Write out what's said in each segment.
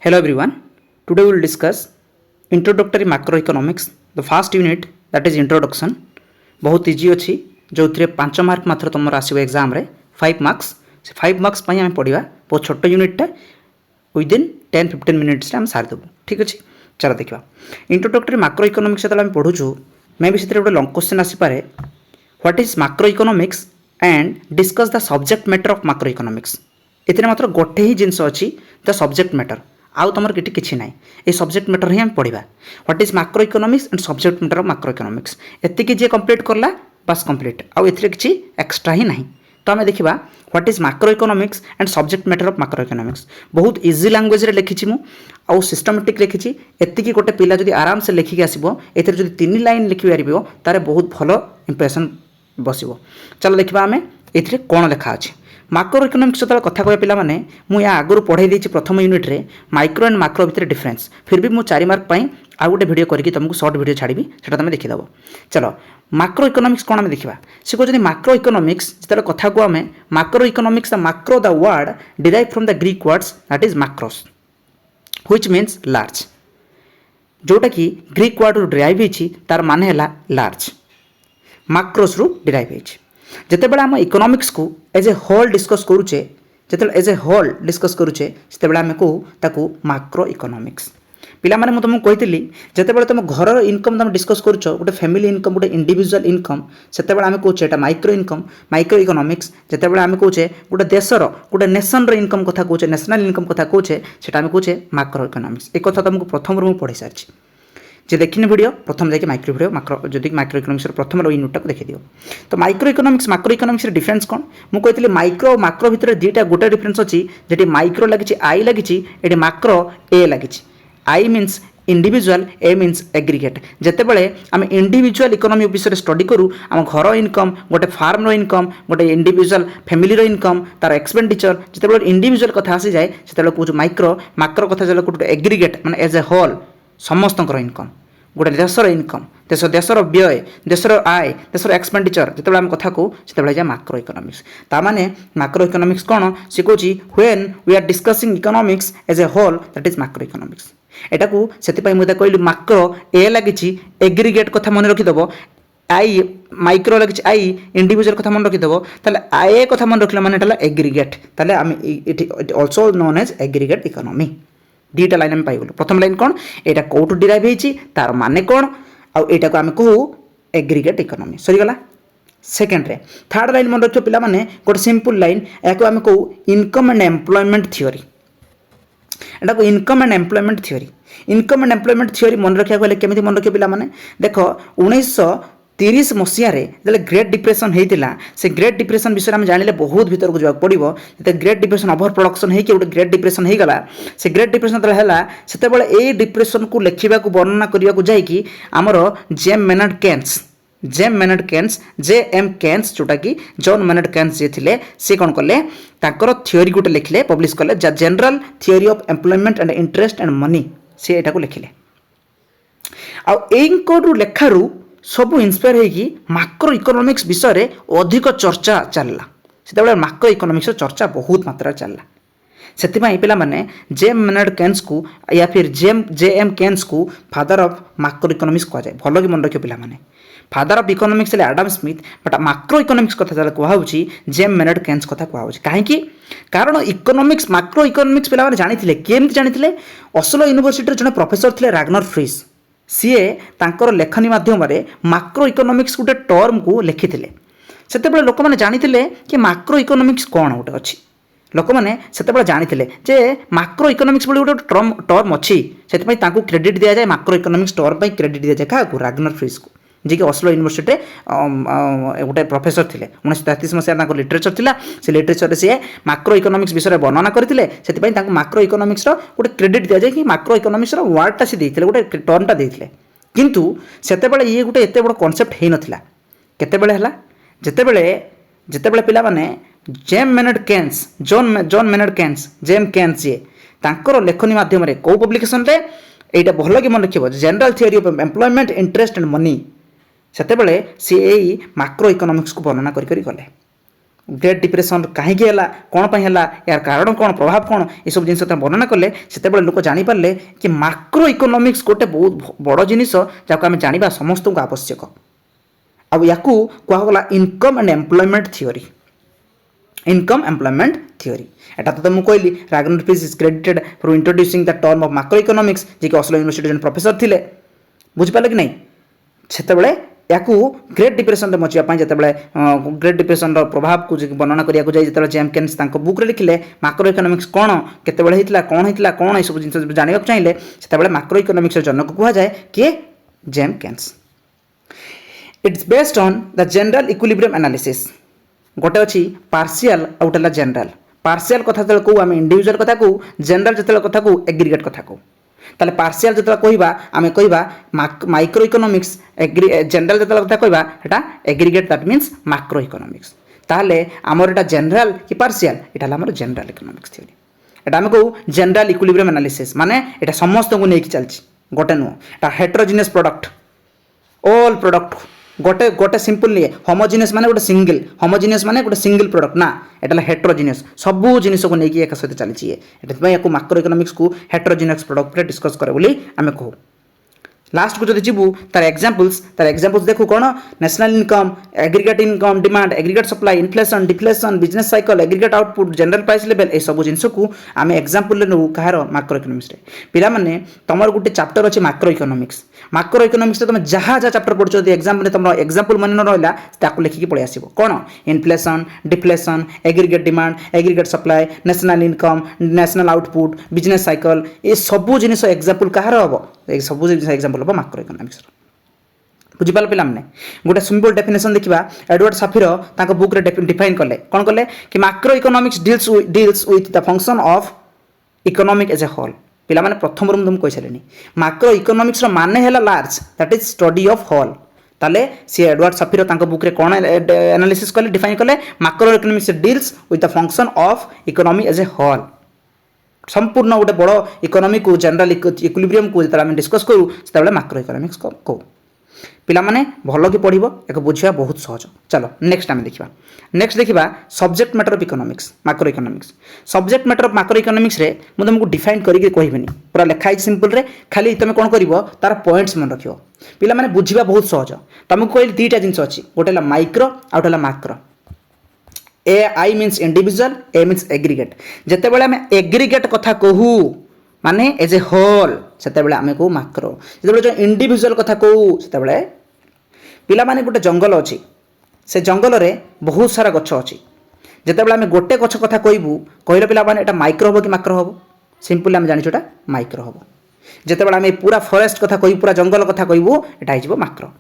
Hello everyone. Today we will discuss introductory macroeconomics. The first unit that is introduction. बहुत easy अच्छी जो 5 mark मात्र तुम आसो एग्जाम रे 5 मार्क्स से 5 मार्क्स आम पढ़ा बहुत छोट यूनिटा विदिन 10-15 मिनिट्स आम सारीदेव ठीक अच्छे। चलो देखा इंट्रोडक्टरी माक्रो इकोनोमिक्स जो पढ़ुचु मे भी से गोटे लंग क्वेश्चन आसीपे what is macro economics and discuss the subject matter of macro economics. एथिरे मात्र गोटे ही जिनस अच्छी द सब्जेक्ट मैटर आउ तुम किसी ना ये सब्जेक्ट मैटर ही आम पढ़ा what is macro economics and subject matter of macro economics एतिकी जी कंप्लीट करला बस कंप्लीट आउ एथिरे किछि एक्स्ट्रा ही नहीं। तो आम देखा what is macro economics and subject matter of macro economics बहुत इजी लैंग्वेज रे लिखी मु आउ सिस्टमेटिक लिखी एतिकी गोटे पिला जदि आराम से लिखिक आसो एथिरे जदि 3 लाइन लिखि पारिबो तारे बहुत भलो इंप्रेशन बसिबो। चलो देखा आम एथिरे कोन लिखा अछि माक्रो इकोनोमिक्स जो कथा कह पे मुझे आगुरी पढ़ाई देती प्रथम यूनिट रे माइक्रो एंड माक्रो भितर डिफरेन्स फिर भी मुझे 4 मार्क पर आउ गोटे भिडियो करके तुमको सर्ट भिडियो छाड़ी से तुम देखीदेव। चलो माक्रो इकोनोमिक्स कौन आम देखा सी कहते माक्रो इकोनोमिक्स जो कथा को आम macro economics the macro the word derive from the Greek words that is macros which means large जोटा कि ग्रीक वर्ड रू डिराइव होती तार मान है लार्ज माक्रोस रू डिराइव होती जितेबाला आम इकोनोमिक्स को एज ए होल डिस्कस करुचे जो एज ए होल डिस्कस करुचे से आम कहू माक्रो इकोनोमिक्स पिला माने मु तुमको कही जितेबाला तुम घर इनकम तुम डिस्कस करुच गोटे फैमिली इनकम गोटे इंडिविजुअल इनकम से आम कहे माइक्रो इनकम माइक्रो इकोनोमिक्स जितेबाला आम कहे गोटे देशर गोटे नेशन इनकम कथा कहे नेशनल इनकम कथा कहे से आम कहे माक्रो इकोनोमिक्स एक कथा तुमको प्रथम मुझे पढ़ी सारी जे देखिए वीडियो प्रथम जाकि माइक्रो वीडियो माक्रो जदि माइक्रो इकोनोमिक्स प्रथम यूनिट को देखी दियो तो माइक्रो इकोनोमिक्स डिफरेन्स कौन मुझे कहती माइक्रो माक्रो भितर दुईटा गोटे डिफरेन्स अच्छी जी माइक्रो लगी आई लगी ये माक्रो ए लगी I means individual A means aggregate जितेबाला आम इंडिविजुअल इकोनोमी विषय स्टडी करूँ आम घर इनकम गोटे फार्म इनकम गोटे इंडिविजुअल फैमिली इनकम तार एक्सपेंडिचर जितेबाला इंडिविजुअल कथा आसी जाए से कौन माइक्रो माक्रो कथा जो गोटे एग्रीगेट माने एज ए होल समस्त इनकम गोटे देशर इनकम देशर व्यय देशर आय देशर एक्सपेंडिचर जो आम कथा कहूँ से माक्रो इकोनोमिक्स ताने माक्रो इकोनोमिक्स कौन सी कौन when we are discussing economics as a whole that is macro economics एटा को से मुझे कहली माक्रो ए लगी एग्रीगेट कथा मन रखिदेव आई माइक्रो लगी आई इंडिविजुअल कथा मन रखिदेव ताले आई कथा मन रखिले माने एग्रीगेट ताले आम it also known as aggregate economy दुईटा लाइन आम पाइगलु प्रथम लाइन कौन यहाँ कौटू डिराइव होती तार माने कौन आईटा को आम कहू एग्रीगेट इकोनॉमी सरीगला। सेकेंड रे थर्ड लाइन मन रखियो पिला माने गोटे सिंपल लाइन या आम कहू इनकम एंड एम्प्लॉयमेंट थ्योरी एटा को इनकम एंड एम्प्लॉयमेंट थ्योरी मन रखा गले केमी मन रखियो पिला माने देख 1930 मसीह जो ग्रेट डिप्रेशन होता से ग्रेट डिप्रेशन विषय में जानिले बहुत भीतर को जावाक पड़ो जो ग्रेट डिप्रेशन ओभर प्रोडक्शन होगी गोटे ग्रेट डिप्रेशन होगा से ग्रेट डिप्रेशन जो है से डिप्रेशन को लिखा वर्णना करने को जाकि आमर GeM Maynard Keynes JM Keynes जोटा कि जॉन मेनर्ड केन्स जे थिले से कौन कले ताकर थ्योरी गोटे लिखिले पब्लिश कले general theory of employment and interest and money से एटा को लिखिले आउ लेखारू सब इन्स्पायर होगी माक्रो इकोनोमिक्स विषय रे अधिक चर्चा चलला से माक्रो इकोनोमिक्स चर्चा बहुत मात्रा चलला से पिला माने जेम मेनर्ड केन्स को या फिर JM केन्स को फादर ऑफ माक्रो इकोनोमिक्स कह जाए भल कि मन रखियो पिला माने father of economics Adam Smith but macro economics कथा कहूँ जेम मेनर्ड केन्स कथा कहूँ कहीं कारण इकोनोमिक्स माक्रो इकोनोमिक्स पिला जानी केमती जानी ओस्लो यूनिवर्सिटी जड़े प्रोफेसर थे राग्नर फ्रीज सीए तांकर लेखनी माध्यम माक्रो इकोनोमिक्स गोटे टर्म को लिखिते से लोक मैंने जानी कि माक्रो इकोनोमिक्स कौन गोटे अच्छी लोक मैंने से जानी जे माक्रो इकोनोमिक्स गोटे टर्म अच्छी से क्रेडिट दि जाए माक्रो इकोनोमिक्स टर्म क्रेडिट दि जाए क्या राग्नर फ्रीज को जी कि ओस्लो यूनिवर्सिटी गोटे प्रोफेसर थे 1933 मसीह लिटरेचर थिला से लिटरेचर सी माक्रो इकोनोमिक्स विषय वर्णना करते से माक्रो इकोनोमिक्स गोटे क्रेडिट दि जाए कि माक्रो इकोनोमिक्स वर्डटा सी देते गोटे टर्मटा देते किंतु सेतेबेले ये गोटे एत बड़ कनसेप्ट हो नाला केतेबेले हला जेतेबेले पिला माने James Maynard Keynes John Maynard Keynes James Keynes ji तांकर लेखनी माध्यम कौ पब्लिकेशन रे एटा भल कि मन रखिबो general theory of employment interest and money सेतेबेले सी माक्रो इकोनोमिक्स को वर्णना करी गले ग्रेट डिप्रेशन कहीं कौन पर यार कारण कौन प्रभाव कौन ये सब जिन वर्णना कले से लोक जापारे कि माक्रो इकोनॉमिक्स गोटे बहुत बड़ जिनिस जहाँ आम जाना समस्त को आवश्यक आउ या कहगला income and employment theory income employment theory एटा तो मुझे कहली Ragnar Frisch is credited for introducing the term of macro economics जी कि अस्लो यूनिवर्सिटी जन प्रोफेसर थिले बुझिपारे कि नहीं से या ग्रेट डिप्रेशन मचिया जिते ग्रेट डिप्रेशन प्रभाव को वर्णना करने जाए जेम्स बुक लिखिले माक्रो इकोनॉमिक्स कौन केतबेले कौन होता कौन ये सब जिन जानवा चाहिए से माक्रो इकोनॉमिक्स जनक कहुए किए James it's based on the general equilibrium analysis गोटे अच्छी पार्शियल आउटेला जनरल पार्शियल कथा जो कहूँ आम इंडिविजुअल कथा को जनरल जो कथा को एग्रीगेट कथा को ताले पार्शियल जो कहवा आम कहवा माइक्रो इकोनॉमिक्स जनरल जो कथा कहवा एटा aggregate that means macro economics ताले आमर एटा जनरल कि पार्शियल एटा आमर जनरल इकोनॉमिक्स थ्योरी एटा आम कहू जनरल इक्विलिब्रियम एनालिसिस माने एटा समस्त को लेकिन चलछि गोटे नुह एटा हेटेरोजेनियस प्रोडक्ट ऑल प्रोडक्ट गोटे गोटे सिंपल नहीं होमोजिनियस माने गोटे सिंगल होमोजिनियस माने गोटे सिंगल प्रोडक्ट ना एटा हेटेरोजेनियस सबू जिनिस को लेकिन एक सहित चली या माक्रो इकोनॉमिक्स को हेटेरोजेनियस प्रोडक्ट पर डिस्कस करे बोली आमे कहू लास्ट को जब जीवु तार एग्जांपल्स देखू कौन national income aggregate demand aggregate supply inflation deflation business cycle aggregate output general price level ये सब जिनस को आम एग्जांपल नौ कहार माक्रो इकोनॉमिक्स पिला माने तुम गोटे चैप्टर अच्छे माक्रो इकोनॉमिक्स तुम जहाँ जहाँ चैप्टर पढ़ुछ एग्जाम तुम एग्जांपल मन न रहा लिखिकी पलि आस कौन inflation deflation aggregate demand aggregate supply national income national output business cycle ये सब जिनिस एग्जांपल कहार हम सब जिनिस एग्जांपल हम माक्रो इकोनॉमिक्स बुझिपाल पे गोटे सिंपल डेफिनेशन देखा एडवर्ड साफिर बुक रे डिफाइन कले कौन कले कि macro economics deals with the function of economic as a whole पिला माने प्रथम तुम कही सारे माक्रो इकोनॉमिक्स माने है large that is study of whole ताले सी एडवर्ड साफिर बुक रे कौन एनालिसिस कले डिफाइन कले macro economics deals with the function of economy as a whole संपूर्ण गोटे बड़ इकोनॉमी को जनरल इक्विलिब्रियम को जो डिस्कस करूँ से माक्रो इकोनॉमिक्स को कहू पिला माने भल कि पढ़ एक बुझा बहुत सहज चलो नेक्स्ट आम देखा नेक्स्ट देखा subject matter of economics macro economics subject matter of macro economics रे मुझे तुमको डिफाइन करके कहबेनी पूरा लिखाई सिंपल रे खाली तुम कौन कर तार पॉइंट्स मन रख पिला माने बुझा बहुत सहज तुमको कहली दुईटा जिनस अच्छी गोटे micro out macro A I means individual A means aggregate जिते बड़े आम एग्रीगेट कथा कहू माने एज ए होल से आम कहू माक्रो जो इंडिविजुअल कथा कहू से पिला माने गोटे जंगल अच्छी से जंगल रे बहुत सारा गछ अच्छी जिते आम गोटे गछ कथा कहबू कहले पिला माने एटा माइक्रो हम कि माक्रो हम सिंपल आम जानी एटा माइक्रो हम जिते आम पूरा फॉरेस्ट कथा कहू पूरा जंगल कथा कहबू एटा हो माक्रो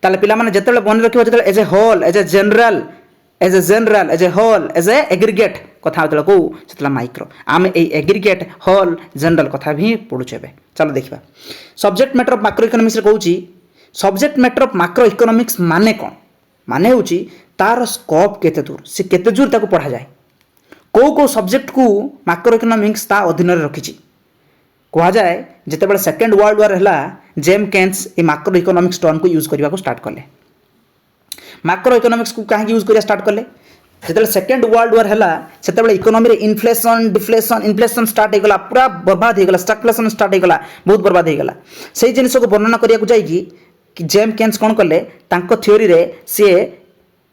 ताले पिला माने जिते मन रखिबो जिते as a whole as a general as a whole as a aggregate कथा जो कहू से माइक्रो आम एग्रीगेट होल जनरल कथा भी पढ़ुचे चलो देखा subject matter of macro economics कहूँ subject matter of macro economics माने कौन माने हूँ तार स्कोप केते दूर से केते दूर ताको पढ़ा जाए कौ सब्जेक्ट को माक्रो इकोनॉमिक्स ता अधीन रखी कह जाए जिते सेकेंड वर्ल्ड वार है जेम्स ये माक्रो इकोनॉमिक्स टर्म को यूज करने को स्टार्ट कले माक्रो इकोनॉमिक्स को कहीं यूज करिया स्टार्ट कले जो सेकेंड वर्ल्ड वार है से economy inflation deflation inflation start होगा पूरा बर्बाद होगा स्टैगफ्लेशन स्टार्ट होगा बहुत बर्बाद होगा से जिन को वर्णना करने को जाइए कि जेम्स कौन कले थ्योरी रे सी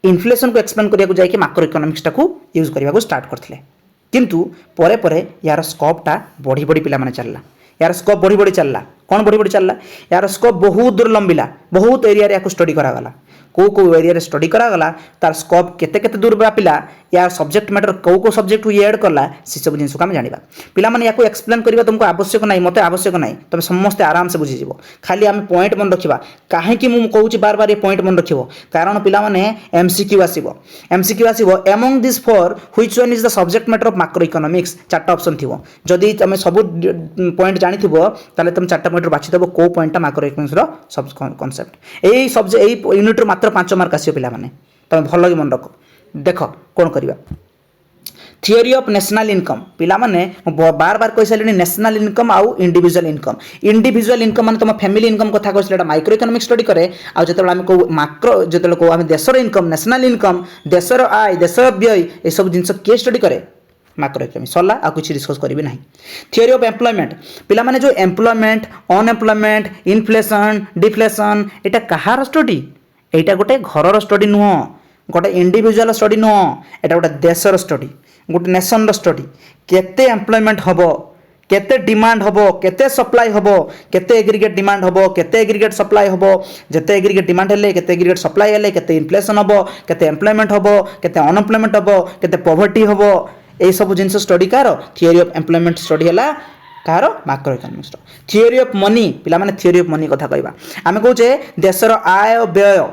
इन्फ्लेशन को एक्सप्लेन करने को जाइए माक्रो इकोनॉमिक्स को यूज करने को स्टार्ट करते किंतु परे परे यार स्कोपटा बढ़ी बढ़ी पिला माने चलला यार स्कोप बढ़ी बढ़ी चलला कौन बढ़ी बढ़ी चलला यार स्कोप बहुत दूर लंबिला बहुत एरिया रे स्टडी करागला को एरिया स्टडी करागला तार स्कोप केते केते दूर व्यापिला यार सब्जेक्ट मैटर को सब्जेक्ट को ऐड करला से सब जिन आम जाना पिला माने याको एक्सप्लेन करबा तुमको आवश्यक नहीं मते आवश्यक नहीं तुम समस्ते आराम से बुझी जीवो खाली आम पॉइंट मन रखिबा काहे कि मु कहूची बार बार ये पॉइंट मन रखिबो कारण पिला माने एमसीक्यू आसीबो among this four which one is the subject matter of macro economics चारटा ऑप्शन थिबो जदी तुम सब पॉइंट जानि थिबो ताले तुम चारटा पॉइंट बाछि देबो को पॉइंटटा माक्रो इकोनॉमिक्स रो सब कांसेप्ट एई सब्जेक्ट एई यूनिट रो मात्र 5 मार्क आसीबो पिला माने तुम भल कि मन रख देख कौन करवा थियोरी ऑफ नेशनल इनकम पिला माने बार बार कहि सालिनी नेशनल इनकम आउ इंडिविजुअल इनकम माने तुम फैमिली इनकम कथा कहले माइक्रो इकोनॉमिक स्टडी करे आ जतले हम को माक्रो जतले को हम देशर इनकम नेशनल इनकम देशर आय देशर व्यय ए सब जिंस के स्टडी करे माक्रो इकोनॉमिक सरला आ कुछ डिस्कस करिवे नाही। थियोरी ऑफ एम्प्लॉयमेंट पिला माने जो एम्प्लॉयमेंट अनएम्प्लॉयमेंट इन्फ्लेशन डिफ्लेशन एटा कहार स्टडी एटा गोटे घरर स्टडी नुह गोटे इंडिविजुअल स्टडी नुह एटा गोटे देशर स्टडी गोटे नेशन स्टडी केते एम्प्लॉयमेंट हबो केते डिमांड हबो केते सप्लाई हबो केते एग्रीगेट डिमांड हबो केते एग्रीगेट सप्लाई हबो जते एग्रीगेट डिमांड हेले केते एग्रीगेट सप्लाई हेले केते इन्फ्लेशन हबो केते एम्प्लॉयमेंट हबो केते अनएम्प्लॉयमेंट हबो केते पॉवर्टी हबो ए सब जिंस स्टडी कार थियोरी ऑफ एम्प्लॉयमेंट स्टडी हला कार macro economics theory of money पिला माने थियोरी ऑफ मनी कथा कहबा आमे कहूचे देशर आय व्यय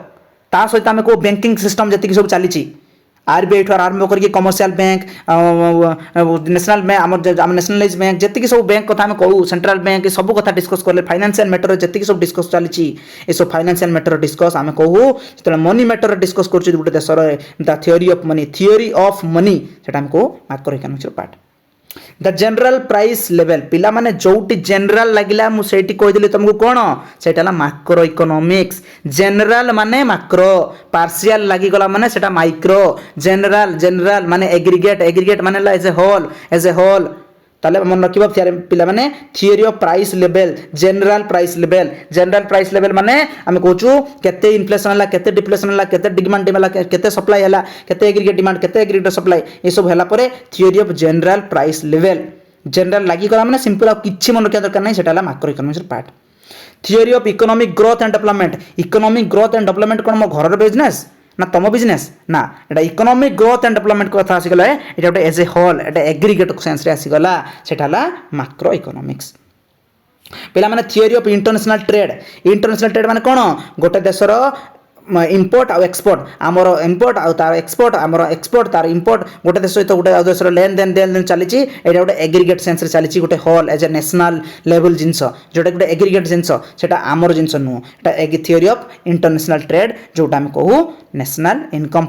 ता सहित आमे को बैंकिंग सिस्टम जति सब चली आरबीआई ठू आरंभ करके कमर्शियल बैंक नेशनल बैंक आम नेशनलाइज बैंक जी सब बैंक कथा आम कहूँ सेंट्रल बैंक सब कथा डिस्कस कले फाइनेंशियल मैटर जी सब डिस्कस चली सब फाइनेंशियल मैटर डिस्कस आम कहूँ जो मनी मैटर डिस्कस कर गोटे देशर द थियोरी ऑफ मनी से कहूँ macro economics part the general price level पिला माने जोटी जनरल लगिला मु सेठी कहि तुमको कौन सेटा माक्रो इकोनॉमिक्स जनरल माने माक्रो पार्शियल लगी गला माने सेटा माइक्रो जनरल माने एग्रीगेट माने एज ए होल ताले मन रखिबा पिला माने theory of price level general price level माने हम कहूँ केते इन्फ्लेशन हला केते डिफ्लेशन हला केते डिमांड हला केते सप्लाई हला केते एग्रीगेट डिमांड केते एग्रीगेट सप्लाई ये सब हला परे theory of general price level general लागि गला माने सिंपल आ किछि मन रखिया दरकार नै सेटा हला macro economics part theory of economic growth and development कोन मो घरर बिजनेस ना तुम बिजनेस ना एटा इकोनॉमिक ग्रोथ एंड डेवलपमेंट कथा आसीगला एटा गोटे as a whole Etah aggregate sense रे आसीगला सेटा हला माक्रो इकोनॉमिक्स पिला माने थियोरी ऑफ इंटरनेशनल ट्रेड माने कोन गोटे देशर इम्पोर्ट आउ एक्सपोर्ट आमर इम्पोर्ट आउ तार एक्सपोर्ट आमर एक्सपोर्ट तार इम्पोर्ट गोटे देश सहित गोटे देशर लेन देन चली एटा गोटे एग्रीगेट सेंस रे चली गोटे whole as a national level जिनस जोटा गोटे एग्रीगेट जिनस सेटा आमर जिनस नुह एटा थियोरी ऑफ इंटरनेशनल ट्रेड जोटा हम कहूँ नेशनल इनकम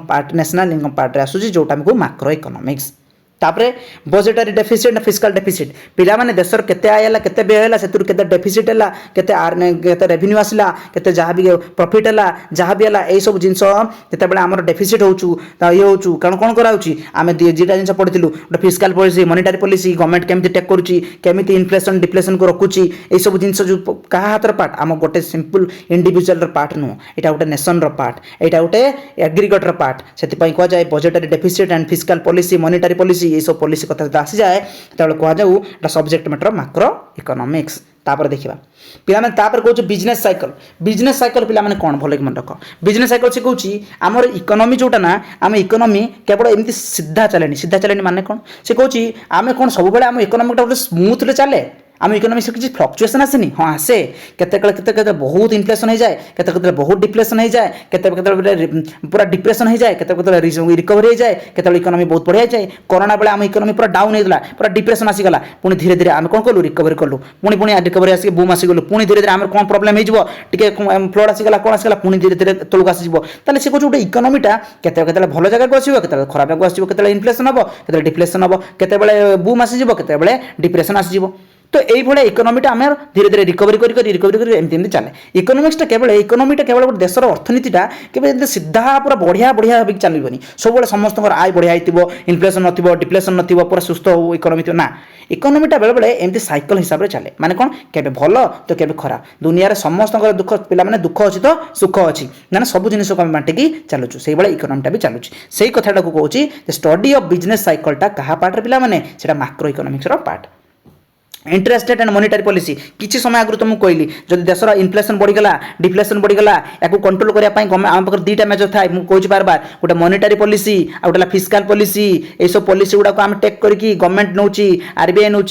पार्ट रे आसुची जोटा हम कहूँ माक्रो इकोनॉमिक्स तापरे बजेटरी डेफिसिट फिस्कल डेफिसिट पिला माने देशर केते आय हला केते व्यय हला सेतुर केते डेफिसिट हला केते रेवेन्यू आसला केते जहाँ भी प्रॉफिट हला जहाँ भी हला ए सब जिंस जेते बेले हमर डेफिसिट होउचू ता ये होउचू कारण कोन कराउची आमे जेटा जिंस पढिथिलु गोटे fiscal policy monetary policy government केमिति टेक करूची केमिति इन्फ्लेशन डिफ्लेशन को रखुची ए सब जिंस जो कहा हातर पार्ट आम गोटे सिंपल इंडिविजुअल र पार्ट नु एटा गोटे नेशन र पार्ट एटा गोटे एग्रीगेट र पार्ट सेति पई को जाय budgetary deficit and fiscal policy monetary policy ये सब पॉलिसी कथा आसी जाए तबले कह जाऊ एटा सब्जेक्ट मैटर माक्रो इकोनॉमिक्स तापर देखिबा पिला माने तापर कहू बिजनेस साइकिल पिला माने कोन भले मन रख बिजनेस साइकिल से कहूची हमर इकोनॉमी जोटा ना आम इकोनॉमी केवल एमती सीधा चलेनी माने कोन से कहूची आमे कोन सब बेले आम इकोनॉमी टा स्मूथ रे चले आम इकोनॉमी से किसी फ्लक्चुएसन आसेनी हाँ आसे केते बहुत इन्फ्लेशन हो जाए केते बहुत डिफ्लेशन हो जाए केते पूरा डिप्रेशन हो जाए केते रिकवरी हो जाए केते इकोनॉमी बहुत बढ़िया जाए कोरोना बेले आम इकोनॉमी पूरा डाउन होता पूरा डिप्रेशन आसीगला पुणी धीरे धीरे आम कौन कलु रिकवरी कलु पुणी रिकवरी आसिक बूम आसीगलु पुणी धीरे धीरे आम कौन प्रोब्लेम हो फ्लड आसीगला कौन आसीगला पुणी धीरे धीरे तलक आसीज ताले से गोटे इकोनॉमीटा केते भल जगह को आसीबो केते खराब जगह आसीबो केते इन्फ्लेशन हबो केते डिफ्लेशन हबो केते बूम आसीजिवो केते डिप्रेशन आसीजिवो तो यही इकोनॉमीटा आम धीरे धीरे रिकवरी एमती चले इकोनॉमिक्सटा केवल इकोनॉमीटा केवल गोटे देशर अर्थनीतिटा केवल सीधा पूरा बढ़िया भाव चलनी सब समस्त आय बढ़िया हो इन्फ्लेशन नथिबो डिप्लेशन नथिबो पूरा सुस्थ हो इकोनॉमी ना इकोनॉमीटा बेले बेले एमती साइकिल हिसाब से चले माने कौन केबे भल तो केबे खराब दुनिया रे समस्त दुख पिला माने दुख अच्छी तो सुख अच्छी ना सब जिनिस को बांटिकी चलुचु से भाई इकोनॉमीटा भी चलुची से कथाटा को कहूँ स्टडी ऑफ बिजनेस साइकिलटा क्या पार्ट पिला माने सेटा माक्रो इकोनॉमिक्स रो part interest rate and monetary policy किसी समय आगु तुमको कहली जब देशर इन्फ्लेशन बढ़ीगला डिफ्लेशन बढ़ीगला या कंट्रोल करने आम पाखे दुईटा मेजर थाए मुझे बार बार गोटे मॉनेटरी पॉलिसी आ गोटे फिस्कल पॉलिसी ये सब पॉलिसी गुड़ाक आम टेक करके गवर्नमेंट नौ आरबीआई नौ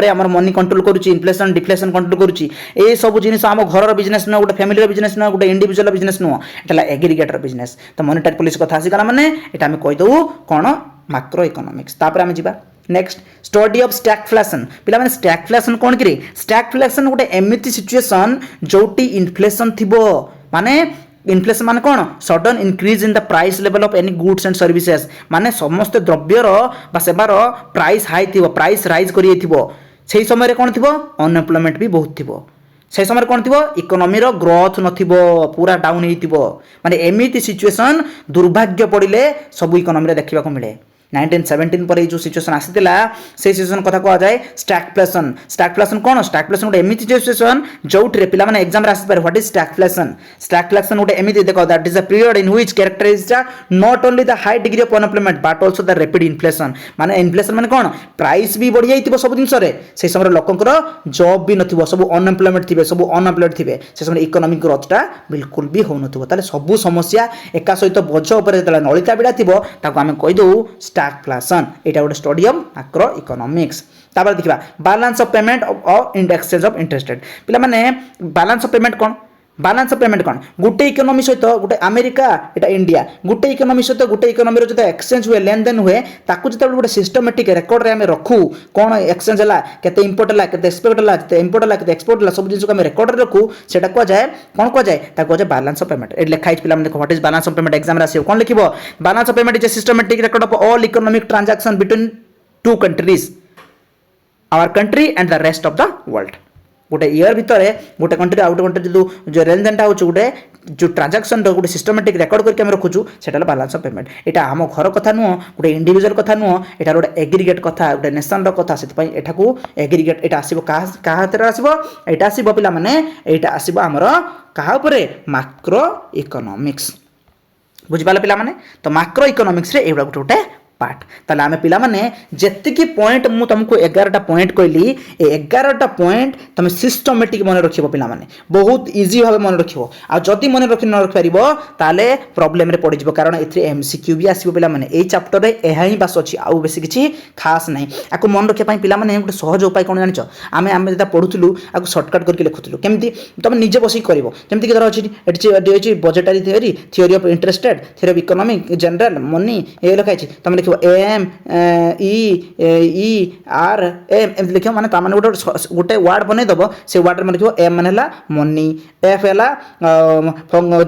आम मनी कंट्रोल करुच्ची इन्फ्लेशन डिफ्लेशन कंट्रोल करुच्ची ये सब जिन आम घर बिजनेस नुह गोटे फैमिली बिजनेस नुह गोटे इंडिविजुअल बिजनेस नुह एटा एग्रीगेटर बिजनेस तो मॉनेटरी पॉलिसी कथा आसीगला माने एटा आम कहीदेव कौन माक्रो इकोनॉमिक्स तापर आम जा नेक्स्ट स्टडी ऑफ स्टैगफ्लेशन पिला माने स्टैगफ्लेशन कौन कि स्टैगफ्लेशन गोटे एमिति सिचुएशन जोटी इन्फ्लेशन थिबो माने इनफ्लेशन माने कौन sudden increase in the price level of any goods and services माने समस्त द्रव्यर बा सेवार प्राइस हाई थी प्राइस राइज कर समय कौन थी अनएम्प्लॉयमेंट भी बहुत थी से समय कौन थी इकोनॉमी ग्रोथ न पूरा डाउन हो माने एमती सिचुएशन दुर्भाग्य पड़े सब इकोनॉमी देखा मिले 1917 पर जो सिचुएशन आसीला से सिचुएशन कथा कह जाए स्टैगफ्लेशन स्टैगफ्लेशन कौन स्टैगफ्लेशन गोटे एमती सिचुएशन जो पे मैंने एग्जाम आसी पारे व्हाट इज स्टैगफ्लेशन स्टैगफ्लेशन गोटे एमती देख that is a period in which characterize not only the high degree of unemployment but also the rapid inflation माने इन्फ्लेशन माने कौन प्राइस भी बढ़ी जाइथिबो सब जिंस रे से समय लोकंकर जॉब भी नथिबो सब अनएम्प्लॉयमेंट थिबे सब अनएम्प्लॉयड थिबे से समय इकोनॉमिक ग्रोथटा बिल्कुल भी हो नथिबो ताले सब समस्या एका सहित बोझ ऊपर जतला नलिता बिडा थिबो ताको आमे कहि दउ स्टैगफ्लेशन एटा गोटे स्टडी ऑफ मैक्रो इकोनॉमिक्स तापर देखिबा बैलेंस ऑफ पेमेंट और एक्सचेंज ऑफ इंटरेस्ट रेट पिला माने बैलेंस ऑफ पेमेंट कौन बैलेंस ऑफ पेमेंट कौन गोटे इकोनॉमी सहित गोटे अमेरिका एटा इंडिया गोटे इकोनॉमी सहित गोटे इकोनॉमी जो एक्सचेंज हुए लेन देन हुए ताकू जो गोटे सिस्टमेटिक रेकर्ड रे आमे रखू कौन एक्सचेंज है केते इंपोर्ट है केते एक्सपोर्ट है केते इंपोर्ट है केते एक्सपोर्ट है सब जिन को आमे रेकर्ड रे रखू सेटा को जाए कौन को जाए ताको जाए बैलेंस ऑफ पेमेंट ए लिखा है पिला देखो what is balance of payment exam रे आसीबो कौन लिखिबो balance of payment is a systematic record of all economic transaction between two countries our country and the rest of the world गोटे year भितर गोटे कंट्री आउट कंट्री जो लेन then हो गोटे जो ट्रांजैक्शन गोटे सिस्टमेटिक रेकर्ड करके हम रखुचु सेटा बैलेंस ऑफ पेमेंट एटा आम घर कथा नुह गोटे इंडिविजुअल कथा नुह एटा गोटे एग्रीगेट कथा गोटे नेशन रो कथा से एठाकू एग्रीगेट एटा आसीबो कहा हाथ आसीबो एटा आसीबो पिला माने एटा आसीबो हमर कहा उपरे मैक्रो इकोनॉमिक्स बुझि पाले पिला माने तो मैक्रो इकोनॉमिक्स रे एबा गोटे पार्ट ताले आमे पिला माने जेतिकी पॉइंट मु तुमको 11टा पॉइंट कहली ए 11टा पॉइंट तुम सिस्टमेटिक मन रखिबो पिला माने बहुत इजी भाबे मन रखिबो आ जदी मन रखि न रख परिबो ताले प्रॉब्लम रे पड़ी जिवो कारण एथि एमसीक्यू भी आसीबो पिला माने ए चैप्टर रे एहा ही बास अछि आ बेसी किछि खास नै आको मन रखिया पई पिला माने गोटे सहज उपाय कोन जानिचो आमे आमे जेता पढुथुलु आको शॉर्टकट करके लिखुथुलु केमति तुम निजे बसी करबो जेमति कि धर अछि एठी budgetary theory of interest rate theory of economic general money ए लिखा अछि तुम M E R M M लिखो माने ता माने गोटे वर्ड बनै दबो से वर्ड में लिखो एम माने हला मनी एफ हला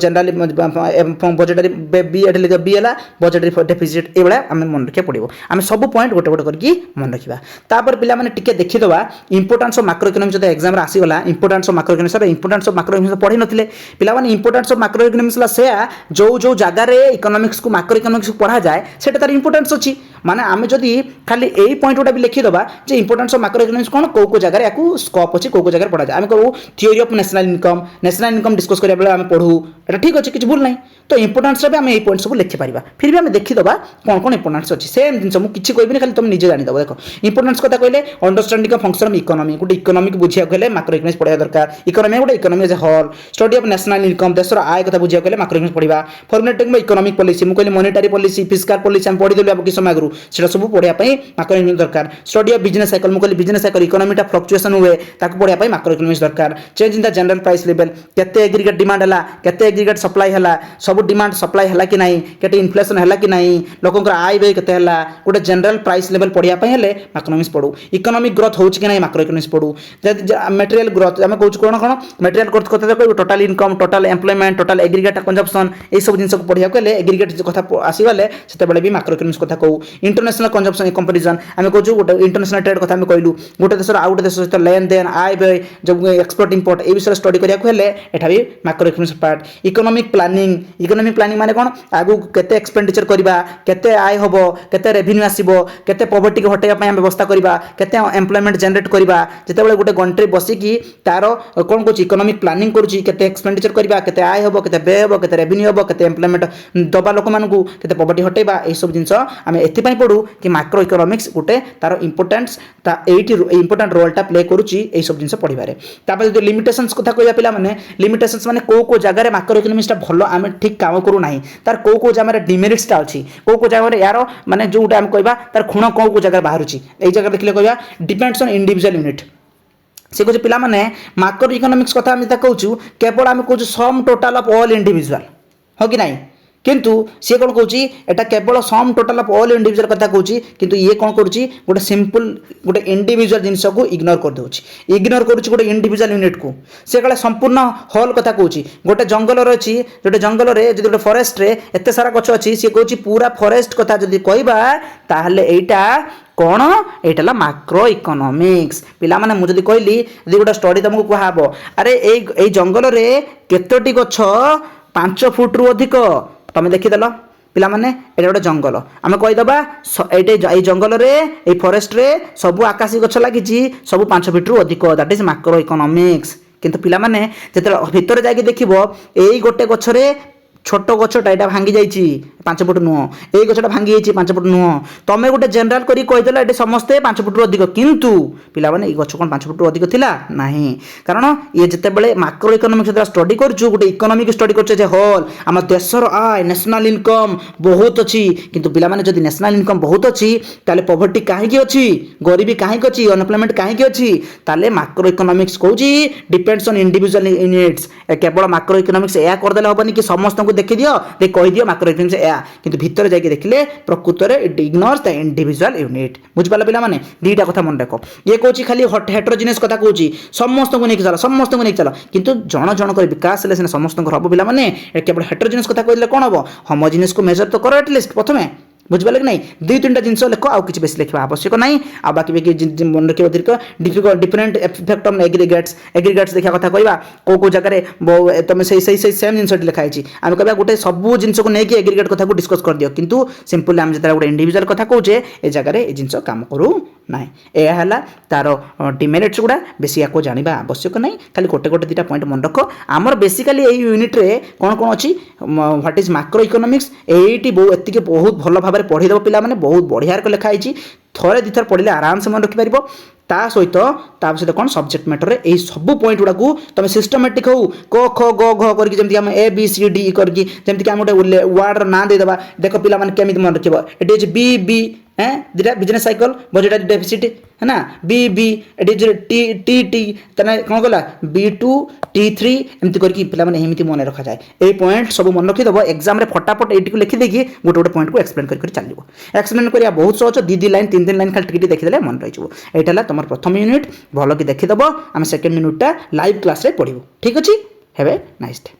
जनरली बजेटरी बी एट लिखो बी हला बजेटरी डेफिसिट ए बडा हम मन रखे पड़िबो हम सब पॉइंट गोटे गोटे करके मन रखिबा तापर पिला माने टिके देखि दबा इंपोर्टेंस ऑफ मैक्रो इकोनॉमिक्स जदि एग्जाम रे आसी गला importance of macro economics importance of macro economics पढि नथिले पिला माने इंपोर्टेंस ऑफ मैक्रो इकोनॉमिक्स ला से जो जो जगह रे इकोनॉमिक्स को मैक्रो इकोनॉमिक्स को पढ़ा जाए सेटा तार इंपोर्टेंस अछि माने आमे जदि खाली एई पॉइंट गोटा भी लिखि दबा जे इंपोर्टेंस ऑफ मैक्रो इकोनॉमिक्स कोन को जगह रे याकू स्कोप अछि को जगह पढ़ा जाए आमे कहू theory of national income discuss करिया बेले आमे पढू एटा ठीक अछि किछ भूल नै तो इंपोर्टेंस रे भी आमे एई पॉइंट सब लिखि परिबा फिर भी आमे देखि दबा कोन कोन इंपोर्टेंस अछि सेम जिंस मु किछ कहबिनी खाली तुम निजे जानि दबो देखो इंपोर्टेंस कथा कहले understanding of function of economy good economic बुझिया कहले मैक्रो इकोनॉमिक्स पढ़िया दरकार economy good economy as a whole study of national income देशर आय कथा बुझिया कहले मैक्रो इकोनॉमिक्स पढ़िबा फॉर्मुलेटिंग इकोनॉमिक पॉलिसी मु कहले मॉनेटरी पॉलिसी फिस्कल पॉलिसी हम पढ़ी देलु अब कि समय गुरु सेटा सब पढ़िया पई मैक्रो इकोनॉमिक्स दरकार स्टडी ऑफ बिजनेस साइकिल मु कहले बिजनेस साइकिल इकोनॉमीटा फ्लक्चुएशन हुए ताको पढ़िया पई मैक्रो इकोनॉमिक्स दरकार change in the general price level केते एग्रीगेट डिमांड हला केते एग्रीगेट सप्लाई हला सब डिमांड सप्लाई हला कि नाही केते इन्फ्लेशन हला कि नाही लोकंकर आय व्यय केते हला गोटे जनरल प्राइस लेवल पढ़िया पई हेले मैक्रो इकोनॉमिक्स पढू इकोनॉमिक ग्रोथ होउछ कि नाही मैक्रो इकोनॉमिक्स पढू मटेरियल ग्रोथ हम कहूछ कोन कोन मटेरियल ग्रोथ कथा कहू total income total employment total aggregate consumption ए सब जिंस को पढ़िया कहले एग्रीगेट कथा आसी गले सेते बेले भी मैक्रो इकोनॉमिक्स कथा कहू इंटरनेशनल कंजम्पशन कंपैरिजन हम कहूछ गोटे इंटरनेशनल ट्रेड कथा हम कहलु गोटे देशर आउट देश सहित लेन देन आय व्यय जब एक्सपोर्ट इंपोर्ट ए विषय स्टडी करिया हेले एठा भी macro economics part economic planning माने कोन आगु केते एक्सपेंडिचर करबा केते आय होबो केते रेवेन्यू आसीबो केते पॉवर्टी को हटेया पय हम व्यवस्था करबा केते एम्प्लॉयमेंट जनरेट करबा जेते बेले गोटे कंट्री बसी की तारो कोन कोच इकोनॉमिक प्लानिंग करूची केते एक्सपेंडिचर करबा केते आय होबो केते व्यय होबो केते रेवेन्यू होबो केते एम्प्लॉयमेंट दबा लोक मानकू केते पॉवर्टी हटेबा ए सब जिंस हम एथि पय पढू कि मैक्रो इकोनॉमिक्स गोटे तारो इंपोर्टेंस ता एटी इंपोर्टेंट रोलटा प्ले करूची ए सब जिंस पढिबारे तापर जो लिमिटेशंस कथा कहया पिला माने लिमिटेशंस माने को जगह रे मैक्रो इकोनॉमिक्स भलो आमे ठीक काम करू नाही तार को जगह रे डिमेरिट्स ता अछि को जगह रे यारो माने जोटा हम कहबा तार खुण को जगह बाहरुची ए जगह देखले कहबा डिपेंड्स ऑन इंडिविजुअल यूनिट से कुछ पिला माने मैक्रो इकोनॉमिक्स कथा हम कहूछु केवल आम कहूँ सम टोटाल ऑफ ऑल इंडिविजुअल हो कि नहीं किंतु सी कौन कौच एटा केवल सम टोटाल ऑफ ऑल इंडिविजुअल कथा कौच किंतु ये कौन करुच्ची गोटे सिंपल गोटे इंडिविजुअल जिनस को इग्नोर कर दूसरी इग्नोर करुच्ची गोटे इंडिविजुअल यूनिट को से कले संपूर्ण होल कथा कौच गोटे जंगल अच्छी गोटे जंगल में जो गोटे फरेस्ट रे एत सारा गछ अच्छी सी कौच पूरा फरेस्ट कथा जदि कहबा ताहले एटा कौन एटा माक्रो इकोनॉमिक्स पिला माने मु जदि कहली यदि गोटे स्टडी तुमको कहब अरे ए जंगल रे केतोटी गछ 5 फुट रु अधिक तुम देखीदेल पिला माने एटा गोटे जंगल आम कहीदबा ये जंगल रे ये फरेस्ट रे सबू आकाशी गछ लगी सब 5 फुट रु अधिक दैट इज माक्रो इकोनॉमिक्स किंतु पिला माने जेते भितर जाके देखिबो एई गोटे गछरे छोट गछटा यहाँ भांगी जाइए 5 फुट नुह ये गछटा भांगी जाइए 5 फुट नुह तुम गोटे जेनराल करी कहीदेल ये समस्ते 5 फुट अधिक किंतु पिला माने ये गछ कौन 5 फुट अधिक थिला नहीं कारण ये जितेबाला माक्रो इकोनॉमिक्स स्टडी करूँ गोटे इकोनॉमिक स्टडी कर होल आम देशर आय नेशनल इनकम बहुत अच्छी किंतु पिला माने जदि नेशनल इनकम बहुत अच्छी ताले पॉवर्टी कहीं अच्छी गरीबी कहीं अच्छी अनएम्प्लॉयमेंट कहीं अच्छी ताले माक्रो इकोनॉमिक्स कहूँ डिपेंड्स ऑन इंडिविजुअल यूनिट्स केवल माक्रो इकोनॉमिक्स या करदे हेनी कि समस्त देखी दियो दे कही दियो माक्रो इकोनॉमिक्स या किंतु भीतर जाके देखिले प्रकृत में it ignores the individual unit बुझिपाला पिला माने दीटा कथा मन रख ये कहूँ खाली हेट्रोजिनियस कथा कहूँ समस्त को नहीं चल समस्त को नहीं चल किंतु जन जन कर विकास हेल्ले समस्त हम पिला माने केवल हेट्रोजिनियस कथा कहले कौन हम होमोजिनियस को मेजर तो कर एटलिस्ट प्रथमे बुझिपारे कि नहीं 2-3टा जिनस लिख आउ कि बेस लिखा आवश्यक ना आ बाकी मन रखिए दीर्घ डिफरेंट इफेक्ट ऑन एग्रीगेट्स देखा कथा कहवा कौ जगह तुम से सेम जिन लिखाई आम कह गोटे सब जिन को लेकिन एग्रीगेट कथा को डिस्कस कर दियो किंतु सिंपल आम जो गोटे इंडिविजुअल कथा कहे ए जगह ये जिन काम करूँ ना यह तार डिमेरिट्स गुड़ा बेसी या जानवा आवश्यक ना खाली गोटे गोटे 2टा पॉइंट मन रख आमर बेसिकाली यही यूनिट रे कौन कौन अच्छी what is macro economics eighty एति बहुत भल भाव पढ़ीदेव पिला माने बहुत बढ़िया लिखाई थरे दिथर पढ़ले आराम से मन रखिपार ता सहित कौन सब्जेक्ट मैटर यही सब पॉइंट गुड़ा तुम सिस्टमेटिक हो क ख ग घ करके आम ए बी सी डी करके जमीक आम गोटे वार्डर ना देदेबा देख पिला माने केमिति मन रखिबो इट इज बी बी दुटा बिजनेस साइकिल बजेट डेफिसिट है ना B B eight T T T कौन कहला B2 T3 एमती करके पिला माने एमती मन रखा जाए ये पॉइंट सब मन रखिदेव एग्जाम रे फटाफट ये लिखिदेकि गोटे गोटे पॉइंट को एक्सप्लेन कर चलो एक्सप्लेन करिया बहुत सहज 2 लाइन 3 लाइन खाली टिके देखिदेले मन रही यहाँ तुम प्रथम यूनिट भल कि देखिदेव आम सेकेंड यूनिटा लाइव क्लास रे पढ़ू ठीक अच्छे हैव ए नाइस डे।